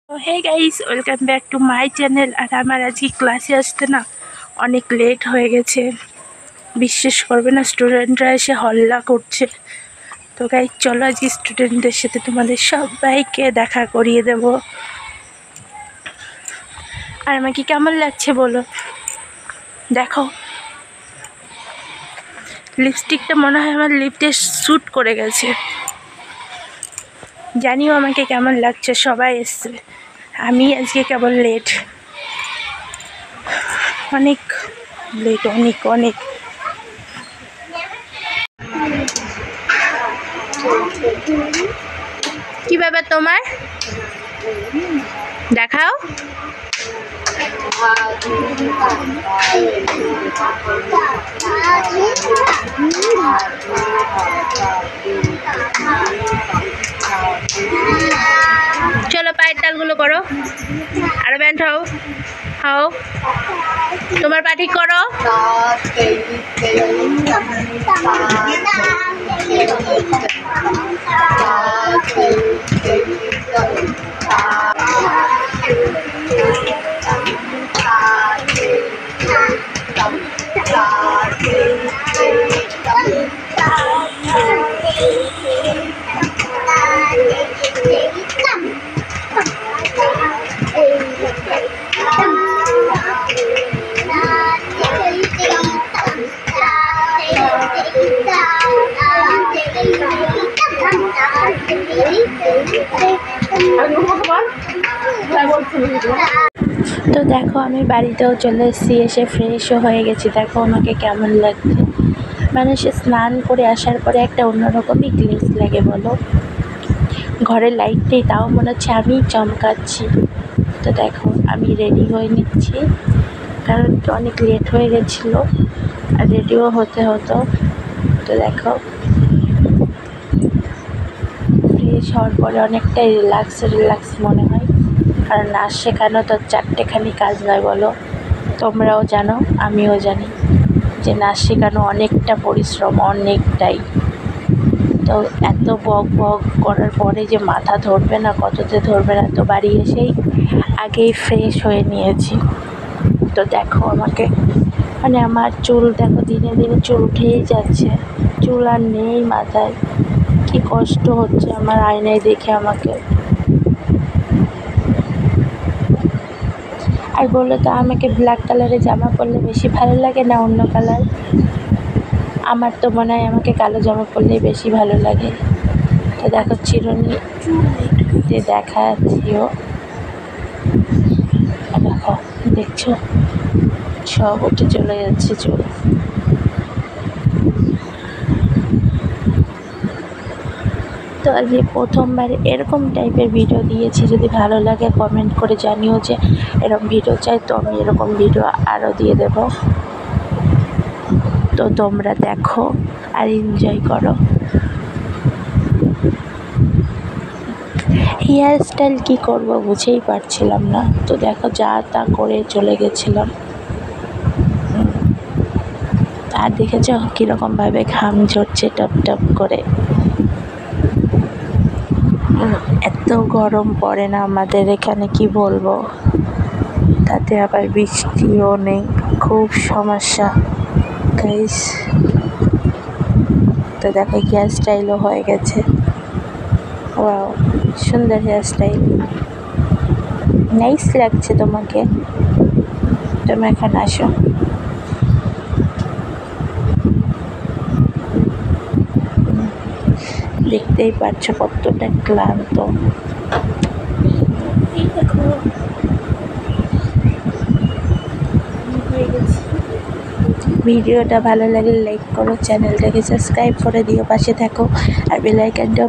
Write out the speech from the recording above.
Hey guys, welcome back to my channel. আর আমার আজকে ক্লাসে আসতে না অনেক লেট হয়ে গেছে। বিশ্বাস করবে না, স্টুডেন্টরা এসে হল্লা করছে। তো গাইস চলো আজকে স্টুডেন্টদের সাথে তোমাদের সবাইকে দেখা করিয়ে দেব। আর আমাকে কেমন লাগছে বলো। দেখো, লিপস্টিকটা মনে হয় আমার লিপটে শ্যুট করে গেছে। জানিও আমাকে কেমন লাগছে। সবাই এসছে, আমি আজকে কেবল লেট, অনেক লেট, অনেক অনেক। কি ব্যাপার তোমার, দেখাও। চলো পায়ের তালগুলো করো, আরো ব্যান্ড হও হও, তোমার পা ঠিক করো। তো দেখো আমি বাড়িতেও চলে এসেছি, এসে ফ্রেশও হয়ে গেছি। দেখো আমাকে কেমন লাগছে। মানে সে স্নান করে আসার পরে একটা অন্যরকমই গ্লেজ লাগে বলো। ঘরের লাইটটাই তাও মনে হচ্ছে আমি চমকাচ্ছি। তো দেখো আমি রেডি হয়ে নিচ্ছি, কারণ অনেক লেট হয়ে গেছিলো আর রেডিও হতে হতো। তো দেখো ফ্রেশ হওয়ার পরে অনেকটাই রিল্যাক্স মনে হয়, কারণ নাচ শেখানো তো চারটেখানি কাজ নয় বলো। তোমরাও জানো, আমিও জানি যে নাচ শেখানো অনেকটা পরিশ্রম, অনেকটাই। তো এত বক করার পরে যে মাথা ধরবে না, কততে ধরবে না। তো বাড়ি এসেই আগেই ফ্রেশ হয়ে নিয়েছি। তো দেখো আমাকে, মানে আমার চুল দেখো দিনে দিনে চুল উঠেই যাচ্ছে, চুল আর নেই মাথায়। কি কষ্ট হচ্ছে আমার আয়নায় দেখে আমাকে। আর বলো তো, আমাকে ব্ল্যাক কালারের জামা পরলে বেশি ভালো লাগে না অন্য কালার? আমার তো মনে হয় আমাকে কালো জামা পরলেই বেশি ভালো লাগে। তো দেখো চিরুনিতে দেখাচ্ছিও, দেখো দেখছো সব উঠে চলে যাচ্ছে চুল। তো আজকে প্রথমবার এরকম টাইপের ভিডিও দিয়েছি। যদি ভালো লাগে কমেন্ট করে জানিও যে এরকম ভিডিও চাই, তো আমি এরকম ভিডিও আরও দিয়ে দেব। তো তোমরা দেখো আর এনজয় করো। হেয়ার স্টাইল কী করবো বুঝেই পারছিলাম না। তো দেখো যা তা করে চলে গেছিলাম। আর দেখেছ কীরকমভাবে ঘাম ঝরছে টপ টপ করে। এত গরম পড়ে না আমাদের এখানে, কি বলবো। তাতে আবার বৃষ্টিও নেই, খুব সমস্যা গাইস। তো দেখো হেয়ার স্টাইলও হয়ে গেছে। ওয়াও, সুন্দর হেয়ার স্টাইল, নাইস লাগছে তোমাকে। তুমি এখন আসো। দেখতেই পাচ্ছ কতটা ক্লান্ত। ভিডিওটা ভালো লাগলে লাইক করো, চ্যানেলটাকে সাবস্ক্রাইব করে দিও, পাশে থাকো আর বেল আইকনটাও